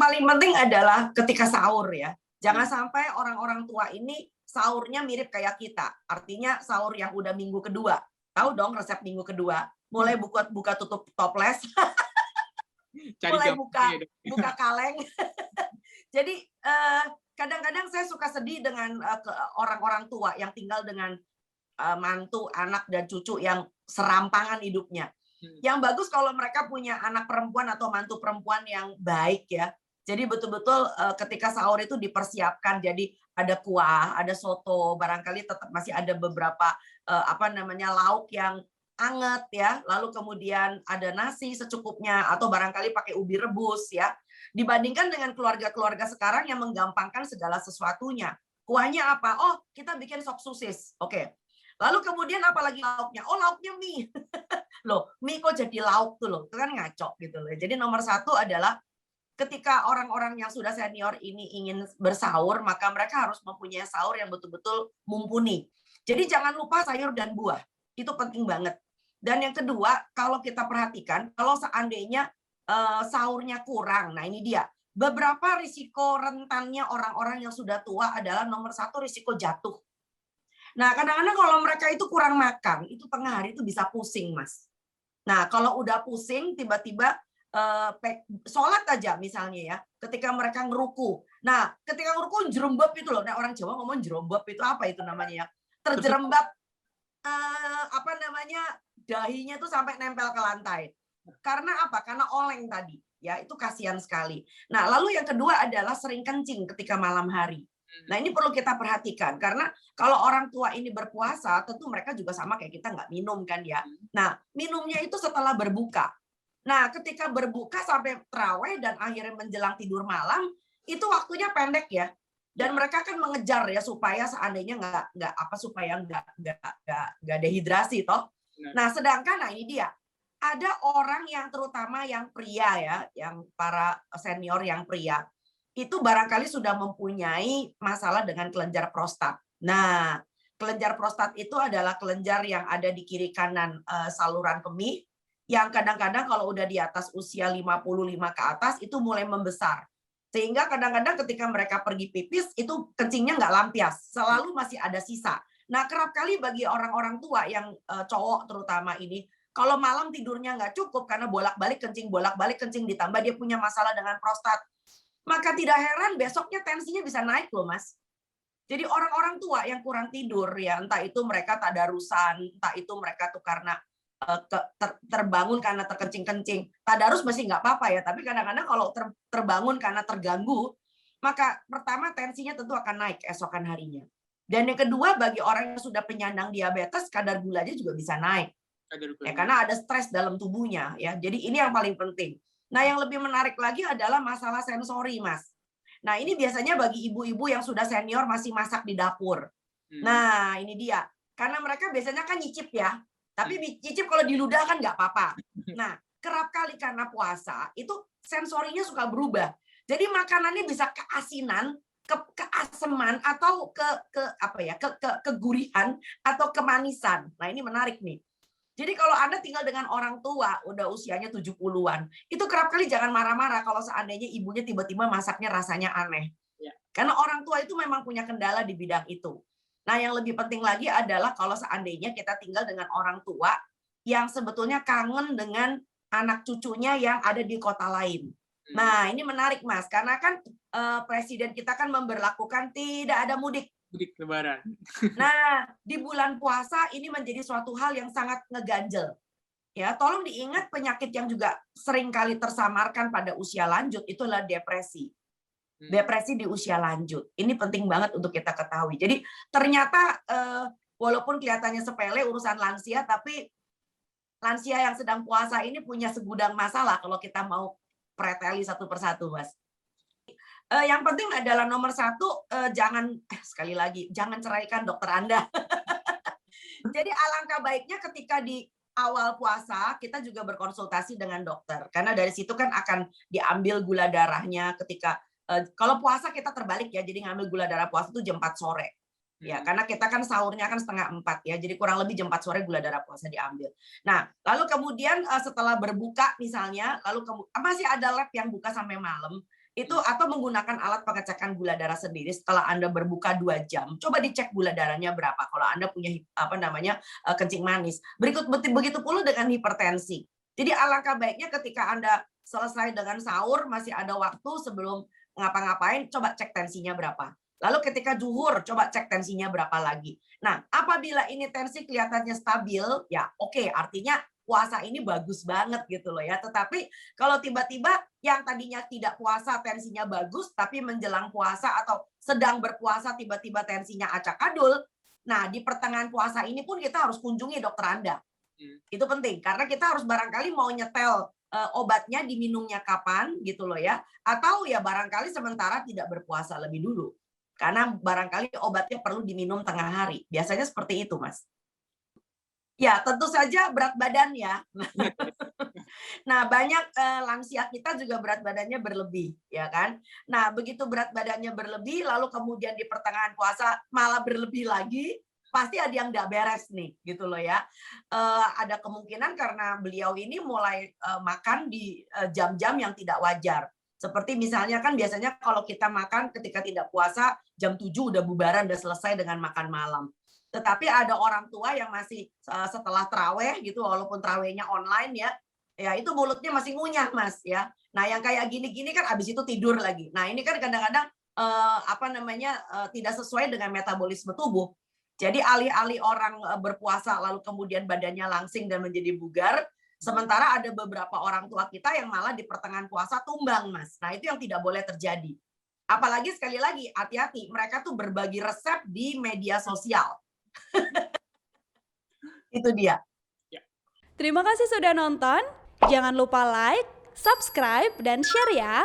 paling penting adalah ketika sahur ya. Jangan sampai orang-orang tua ini sahurnya mirip kayak kita. Artinya sahur yang udah minggu kedua. Tahu dong resep minggu kedua. Mulai buka tutup toples, mulai buka kaleng. Jadi kadang-kadang saya suka sedih dengan orang-orang tua yang tinggal dengan mantu, anak, dan cucu yang serampangan hidupnya. Yang bagus kalau mereka punya anak perempuan atau mantu perempuan yang baik ya. Jadi betul-betul ketika sahur itu dipersiapkan. Jadi ada kuah, ada soto, barangkali tetap masih ada beberapa lauk yang anget ya. Lalu kemudian ada nasi secukupnya atau barangkali pakai ubi rebus ya. Dibandingkan dengan keluarga-keluarga sekarang yang menggampangkan segala sesuatunya. Kuahnya apa? Oh, kita bikin sop sosis. Oke. Lalu kemudian apalagi lauknya? Oh, lauknya mie. Loh, mie kok jadi lauk tuh loh. Itu kan ngaco gitu loh. Jadi nomor satu adalah ketika orang-orang yang sudah senior ini ingin bersahur, maka mereka harus mempunyai sahur yang betul-betul mumpuni. Jadi jangan lupa sayur dan buah. Itu penting banget. Dan yang kedua, kalau kita perhatikan, kalau seandainya sahurnya kurang, nah ini dia. Beberapa risiko rentannya orang-orang yang sudah tua adalah nomor satu risiko jatuh. Nah, kadang-kadang kalau mereka itu kurang makan, itu tengah hari itu bisa pusing, Mas. Nah, kalau udah pusing, tiba-tiba sholat aja misalnya ya, ketika mereka ngeruku. Nah, ketika ngeruku jerembab itu loh. Nah, orang Jawa ngomong jerembab itu apa itu namanya ya? Terjerembab dahinya tuh sampai nempel ke lantai. Karena apa? Karena oleng tadi. Ya, itu kasihan sekali. Nah, lalu yang kedua adalah sering kencing ketika malam hari. Nah, ini perlu kita perhatikan karena kalau orang tua ini berpuasa, tentu mereka juga sama kayak kita nggak minum kan ya. Nah, minumnya itu setelah berbuka. Nah, ketika berbuka sampai tarawih dan akhirnya menjelang tidur malam, itu waktunya pendek ya. Dan mereka kan mengejar ya supaya seandainya nggak dehidrasi toh. Nah, sedangkan ini dia. Ada orang yang terutama yang pria ya, yang para senior yang pria, itu barangkali sudah mempunyai masalah dengan kelenjar prostat. Nah, kelenjar prostat itu adalah kelenjar yang ada di kiri kanan saluran kemih, yang kadang-kadang kalau udah di atas usia 55 ke atas itu mulai membesar. Sehingga kadang-kadang ketika mereka pergi pipis, itu kencingnya nggak lampias, selalu masih ada sisa. Nah, kerap kali bagi orang-orang tua yang cowok terutama ini, kalau malam tidurnya nggak cukup karena bolak-balik kencing, ditambah dia punya masalah dengan prostat, maka tidak heran besoknya tensinya bisa naik loh, Mas. Jadi orang-orang tua yang kurang tidur ya, entah itu mereka tadarusan, entah itu mereka tuh karena terbangun karena terkencing-kencing. Tadarus masih nggak apa-apa ya, tapi kadang-kadang kalau terbangun karena terganggu, maka pertama tensinya tentu akan naik esokan harinya. Dan yang kedua, bagi orang yang sudah penyandang diabetes, kadar gulanya juga bisa naik. Ya, karena ada stres dalam tubuhnya ya. Jadi ini yang paling penting. Nah, yang lebih menarik lagi adalah masalah sensori, Mas. Nah, ini biasanya bagi ibu-ibu yang sudah senior masih masak di dapur. Nah, ini dia. Karena mereka biasanya kan nyicip ya. Tapi nyicip kalau di ludah kan nggak apa-apa. Nah, kerap kali karena puasa, itu sensorinya suka berubah. Jadi makanannya bisa keasinan, keaseman, atau kegurihan, atau kemanisan. Nah, ini menarik nih. Jadi kalau Anda tinggal dengan orang tua, udah usianya 70-an, itu kerap kali jangan marah-marah kalau seandainya ibunya tiba-tiba masaknya rasanya aneh. Ya. Karena orang tua itu memang punya kendala di bidang itu. Nah, yang lebih penting lagi adalah kalau seandainya kita tinggal dengan orang tua yang sebetulnya kangen dengan anak cucunya yang ada di kota lain. Nah, ini menarik, Mas, karena kan presiden kita kan memberlakukan tidak ada mudik lebaran. Nah, di bulan puasa ini menjadi suatu hal yang sangat ngeganjel. Ya, tolong diingat penyakit yang juga sering kali tersamarkan pada usia lanjut itu adalah depresi. Depresi di usia lanjut. Ini penting banget untuk kita ketahui. Jadi ternyata walaupun kelihatannya sepele urusan lansia, tapi lansia yang sedang puasa ini punya segudang masalah kalau kita mau preteli satu persatu, Mas. Yang penting adalah nomor satu, jangan ceraikan dokter Anda. Jadi alangkah baiknya ketika di awal puasa kita juga berkonsultasi dengan dokter, karena dari situ kan akan diambil gula darahnya ketika kalau puasa kita terbalik ya, jadi ngambil gula darah puasa itu jam 4 sore. Ya, karena kita kan sahurnya kan 3:30 ya, jadi kurang lebih jam 4 sore gula darah puasa diambil. Nah, lalu kemudian setelah berbuka misalnya, lalu masih ada lab yang buka sampai malam. Itu atau menggunakan alat pengecekan gula darah sendiri setelah Anda berbuka 2 jam. Coba dicek gula darahnya berapa kalau Anda punya kencing manis. Begitu pula dengan hipertensi. Jadi alangkah baiknya ketika Anda selesai dengan sahur, masih ada waktu sebelum ngapa-ngapain, coba cek tensinya berapa. Lalu ketika zuhur, coba cek tensinya berapa lagi. Nah, apabila ini tensi kelihatannya stabil, ya oke, artinya puasa ini bagus banget gitu loh ya. Tetapi kalau tiba-tiba yang tadinya tidak puasa tensinya bagus, tapi menjelang puasa atau sedang berpuasa tiba-tiba tensinya acak-adul, nah di pertengahan puasa ini pun kita harus kunjungi dokter Anda. Itu penting, karena kita harus barangkali mau nyetel obatnya diminumnya kapan gitu loh ya. Atau ya barangkali sementara tidak berpuasa lebih dulu. Karena barangkali obatnya perlu diminum tengah hari. Biasanya seperti itu, Mas. Ya, tentu saja berat badan ya. Nah, banyak lansia kita juga berat badannya berlebih, ya kan? Nah, begitu berat badannya berlebih, lalu kemudian di pertengahan puasa malah berlebih lagi, pasti ada yang nggak beres nih, gitu loh ya. Ada kemungkinan karena beliau ini mulai makan di jam-jam yang tidak wajar. Seperti misalnya kan biasanya kalau kita makan ketika tidak puasa, jam 7 udah bubaran, udah selesai dengan makan malam. Tetapi ada orang tua yang masih setelah terawih gitu, walaupun terawihnya online ya itu mulutnya masih ngunyah, Mas, ya. Nah, yang kayak gini-gini kan abis itu tidur lagi. Nah, ini kan kadang-kadang tidak sesuai dengan metabolisme tubuh. Jadi alih-alih orang berpuasa lalu kemudian badannya langsing dan menjadi bugar, sementara ada beberapa orang tua kita yang malah di pertengahan puasa tumbang, Mas. Nah, itu yang tidak boleh terjadi. Apalagi sekali lagi, hati-hati, mereka tuh berbagi resep di media sosial. Itu dia. Terima kasih sudah nonton. Jangan lupa like, subscribe, dan share ya.